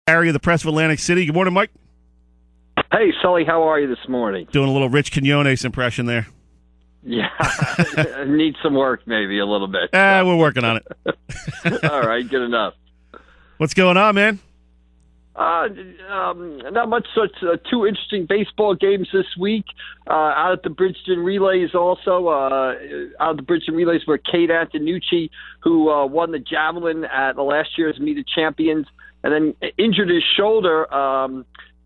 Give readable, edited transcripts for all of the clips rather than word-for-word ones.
McGarry of the Press of Atlantic City. Good morning, Mike. Hey, Sully, how are you this morning? Doing a little Rich Quinones impression there. Yeah, need some work maybe a little bit. We're working on it. All right, good enough. What's going on, man? Not much. Two interesting baseball games this week. Out at the Bridgeton Relays also. Out at the Bridgeton Relays where Kate Antonucci, who won the javelin at last year's Meet of Champions, and then injured his shoulder, a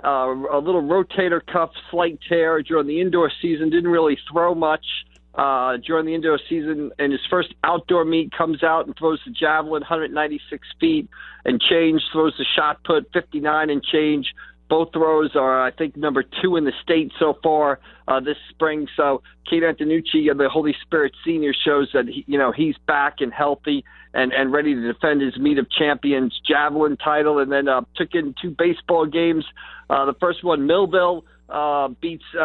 little rotator cuff slight tear during the indoor season, didn't really throw much during the indoor season. In his first outdoor meet, comes out and throws the javelin 196 feet and change, throws the shot put 59 and change. Both throws are, I think, number 2 in the state so far this spring. So Kate Antonucci of the Holy Spirit Senior shows that he's back and healthy and ready to defend his Meet of Champions javelin title. And then took in 2 baseball games. The first one, Millville beats St.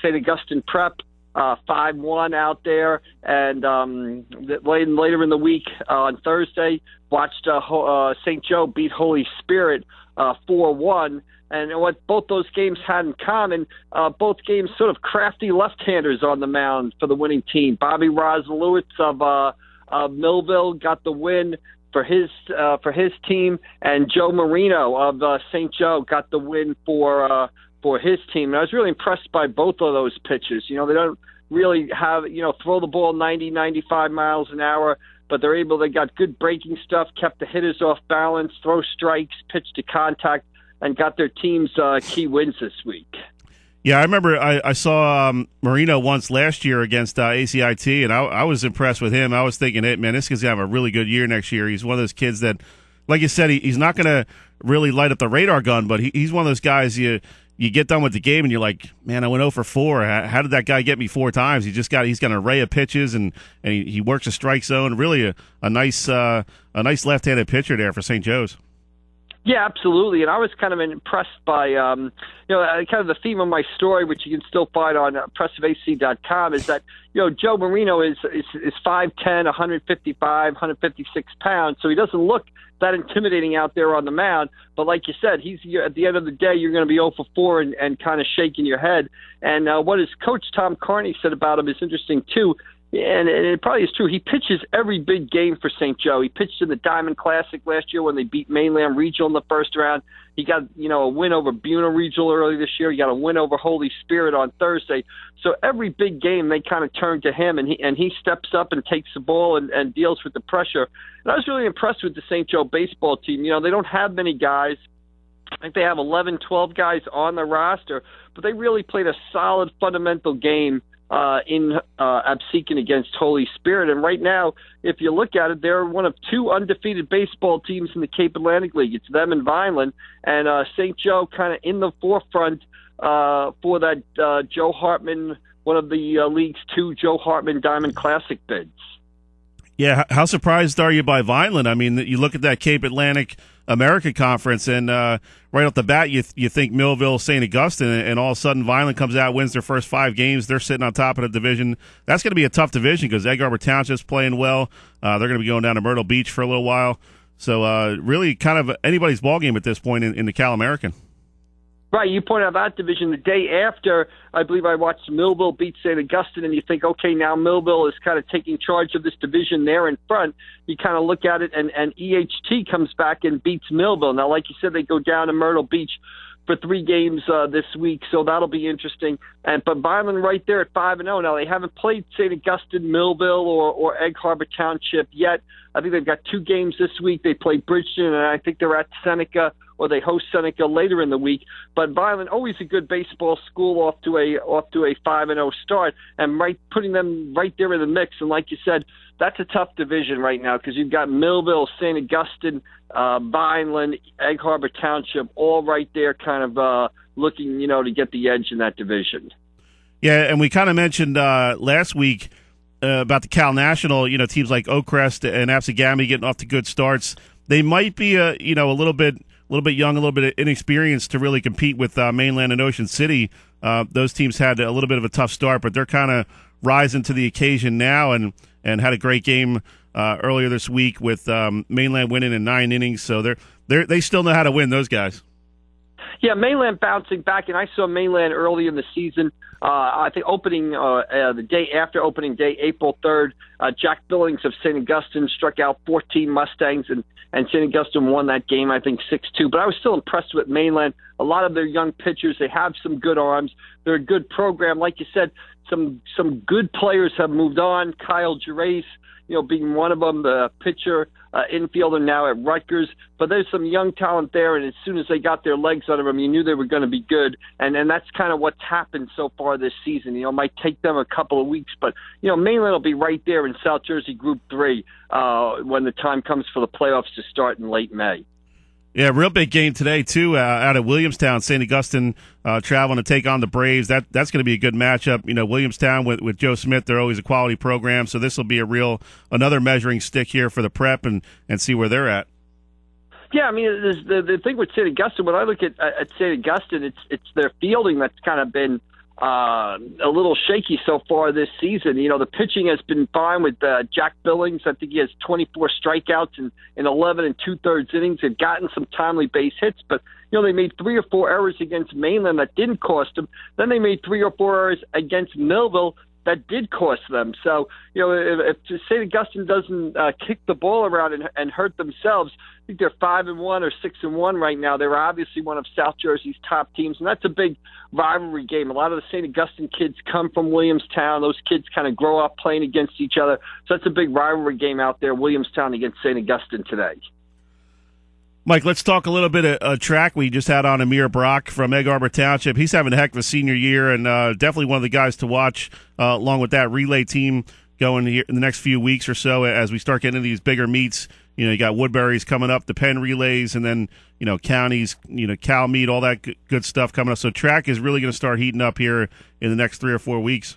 Augustine Prep 5-1 out there. And later in the week on Thursday, watched St. Joe beat Holy Spirit 4-1. And what both those games had in common, both games sort of crafty left-handers on the mound for the winning team. Bobby Roslewicz of Millville got the win for his team, and Joe Marino of St. Joe got the win for his team. And I was really impressed by both of those pitchers. They don't really have, throw the ball 90, 95 miles an hour, but they got good breaking stuff, kept the hitters off balance, throw strikes, pitch to contact, and got their team's key wins this week. Yeah, I remember I saw Marino once last year against ACIT, and I was impressed with him. I was thinking, hey, man, this guy's going to have a really good year next year. He's one of those kids that, like you said, he's not going to really light up the radar gun, but he's one of those guys you get done with the game and you're like, man, I went 0 for 4. How did that guy get me 4 times? He's got an array of pitches and he works a strike zone. Really a nice left-handed pitcher there for St. Joe's. Yeah, absolutely. And I was kind of impressed by, kind of the theme of my story, which you can still find on pressofac.com, is that, Joe Marino is 5'10", 155, 156 pounds, so he doesn't look that intimidating out there on the mound. But like you said, at the end of the day, you're going to be 0 for 4 and kind of shaking your head. And what his coach, Tom Carney, said about him is interesting, too. And it probably is true. He pitches every big game for St. Joe. He pitched in the Diamond Classic last year when they beat Mainland Regional in the first round. He got, a win over Buena Regional early this year. He got a win over Holy Spirit on Thursday. So every big game, they kind of turn to him, and he steps up and takes the ball and deals with the pressure. And I was really impressed with the St. Joe baseball team. They don't have many guys. I think they have 11, 12 guys on the roster, but they really played a solid fundamental game in Absecon against Holy Spirit. And right now, if you look at it, they're one of 2 undefeated baseball teams in the Cape Atlantic League. It's them and Vineland, and St. Joe kind of in the forefront for that Joe Hartman, one of the league's 2 Joe Hartman Diamond Classic bids. Yeah, how surprised are you by Vineland? I mean, you look at that Cape Atlantic America Conference, and right off the bat, you think Millville, St. Augustine, and all of a sudden Vineland comes out, wins their first 5 games. They're sitting on top of the division. That's going to be a tough division because Egg Harbor Township's playing well. They're going to be going down to Myrtle Beach for a little while. So really kind of anybody's ballgame at this point in the Cal American. Right, you point out that division. The day after, I believe I watched Millville beat St. Augustine, and you think, okay, now Millville is kind of taking charge of this division there in front. You kind of look at it, and EHT comes back and beats Millville. Now, like you said, they go down to Myrtle Beach for 3 games this week, so that'll be interesting. But Vineland right there at 5-0. Now, they haven't played St. Augustine, Millville, or Egg Harbor Township yet. I think they've got 2 games this week. They play Bridgeton, and I think they're at Seneca, or they host Seneca later in the week. But Vineland, always a good baseball school, off to a 5-0 start, and putting them right there in the mix. And like you said, that's a tough division right now because you've got Millville, St. Augustine, Vineland, Egg Harbor Township, all right there, kind of looking, to get the edge in that division. Yeah, and we kind of mentioned last week about the Cal National. Teams like Oakcrest and Absegami getting off to good starts. They might be a little bit young, a little bit inexperienced to really compete with Mainland and Ocean City. Those teams had a little bit of a tough start, but they're kind of rising to the occasion now and had a great game earlier this week with Mainland winning in 9 innings. So they're they still know how to win, those guys. Yeah, Mainland bouncing back, and I saw Mainland early in the season. I think opening the day after opening day, April 3rd, Jack Billings of St. Augustine struck out 14 Mustangs, and St. Augustine won that game, I think 6-2. But I was still impressed with Mainland. A lot of their young pitchers, they have some good arms. They're a good program. Like you said, some good players have moved on. Kyle Gerace, being one of them, the pitcher, infielder now at Rutgers. But there's some young talent there, and as soon as they got their legs under them, you knew they were going to be good. And that's kind of what's happened so far this season. It might take them a couple of weeks, but, Mainland will be right there in South Jersey Group 3 when the time comes for the playoffs to start in late May. Yeah, real big game today, too, out of Williamstown. St. Augustine traveling to take on the Braves. That's going to be a good matchup. Williamstown with Joe Smith, they're always a quality program, so this will be another measuring stick here for the prep and see where they're at. Yeah, I mean, the thing with St. Augustine, when I look at St. Augustine, it's their fielding that's kind of been a little shaky so far this season. The pitching has been fine with Jack Billings. I think he has 24 strikeouts in 11 2/3 innings. They've gotten some timely base hits, but they made 3 or 4 errors against Mainland that didn't cost them. Then they made 3 or 4 errors against Millville that did cost them. So, if St. Augustine doesn't kick the ball around and hurt themselves, I think they're 5-1 or 6-1 right now. They're obviously one of South Jersey's top teams, and that's a big rivalry game. A lot of the St. Augustine kids come from Williamstown. Those kids kind of grow up playing against each other. So that's a big rivalry game out there, Williamstown against St. Augustine today. Mike, let's talk a little bit of track. We just had on Amir Brock from Egg Harbor Township. He's having a heck of a senior year, and definitely one of the guys to watch along with that relay team going here in the next few weeks or so as we start getting into these bigger meets. You got Woodbury's coming up, the Penn relays, and then, counties, Cal meet, all that good stuff coming up. So track is really going to start heating up here in the next 3 or 4 weeks.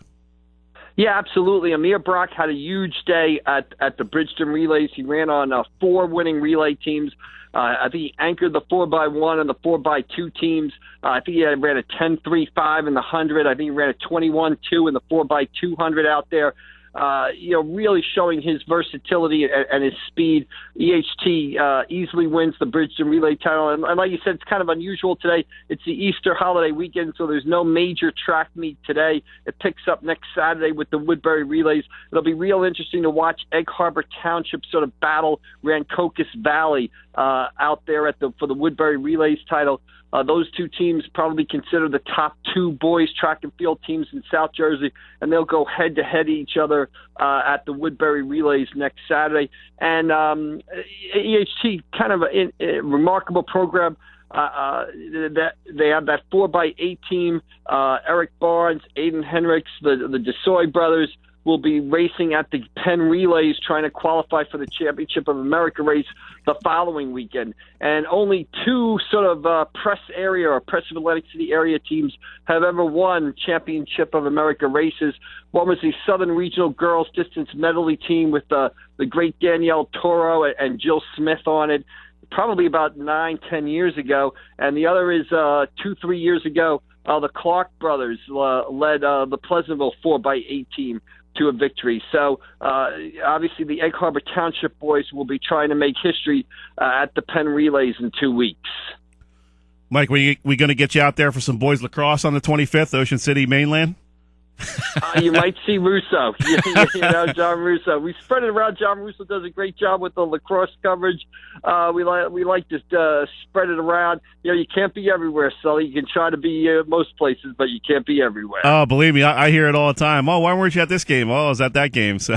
Yeah, absolutely. Amir Brock had a huge day at the Bridgeton relays. He ran on 4 winning relay teams. I think he anchored the 4x1 and the 4x2 teams. I think he ran a 10.35 in the 100. I think he ran a 21.2 in the 4x200 out there. Really showing his versatility and his speed. EHT easily wins the Bridgeton Relay title. And like you said, it's kind of unusual today. It's the Easter holiday weekend, so there's no major track meet today. It picks up next Saturday with the Woodbury Relays. It'll be real interesting to watch Egg Harbor Township sort of battle Rancocas Valley out there for the Woodbury Relays title. Those two teams probably considered the top 2 boys track and field teams in South Jersey, and they'll go head-to-head each other at the Woodbury Relays next Saturday. And EHT, kind of a remarkable program. That they have that 4x8 team. Eric Barnes, Aiden Henricks, the DeSoy brothers will be racing at the Penn Relays, trying to qualify for the Championship of America race the following weekend. And only 2 sort of press area or Press of Atlantic City area teams have ever won Championship of America races. One was the Southern Regional Girls Distance Medley team with the great Danielle Toro and Jill Smith on it, probably about 9-10 years ago. And the other is 2-3 years ago, the Clark brothers led the Pleasantville 4x8 team to a victory. So obviously the Egg Harbor Township boys will be trying to make history at the Penn Relays in 2 weeks. Mike, we going to get you out there for some boys lacrosse on the 25th, Ocean City, Mainland? You might see Russo, John Russo. We spread it around. John Russo does a great job with the lacrosse coverage. We like to spread it around. You can't be everywhere, Sully. You can try to be most places, but you can't be everywhere. Oh, believe me, I hear it all the time. Oh, why weren't you at this game? Oh, I was at that game. So.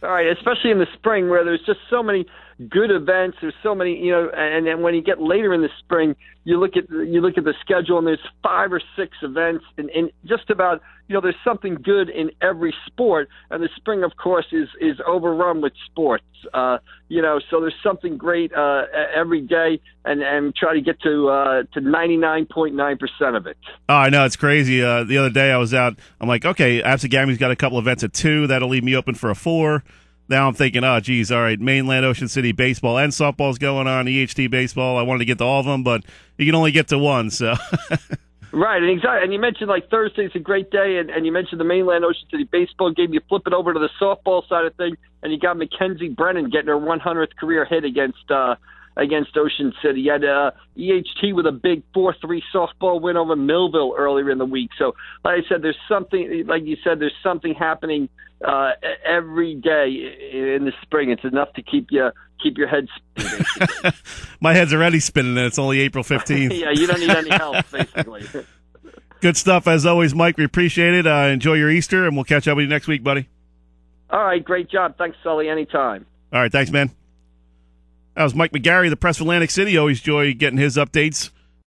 All right, especially in the spring where there's just so many good events. There's so many, and then when you get later in the spring, you look at the schedule, and there's 5 or 6 events, and just about, there's something good in every sport. And the spring, of course, is overrun with sports. So there's something great every day, and try to get to 99.9% of it. Oh, I know, it's crazy. The other day I was out. I'm like, okay, Absagammy's got a couple events at 2. That'll leave me open for a 4. Now I'm thinking, oh, geez, all right, Mainland Ocean City baseball and softball's going on, EHT baseball. I wanted to get to all of them, but you can only get to one, so. Right, and exactly. And you mentioned Thursday's a great day, and you mentioned the Mainland Ocean City baseball game. You flip it over to the softball side of things, and you got Mackenzie Brennan getting her 100th career hit against against Ocean City. You had EHT with a big 4-3 softball win over Millville earlier in the week. So, like I said, there's something, like you said, there's something happening every day in the spring. It's enough to keep your head spinning. My head's already spinning, and it's only April 15th. Yeah, you don't need any help, basically. Good stuff, as always, Mike. We appreciate it. Enjoy your Easter, and we'll catch up with you next week, buddy. All right, great job. Thanks, Sully. Anytime. All right, thanks, man. That was Mike McGarry, the Press of Atlantic City. Always enjoy getting his updates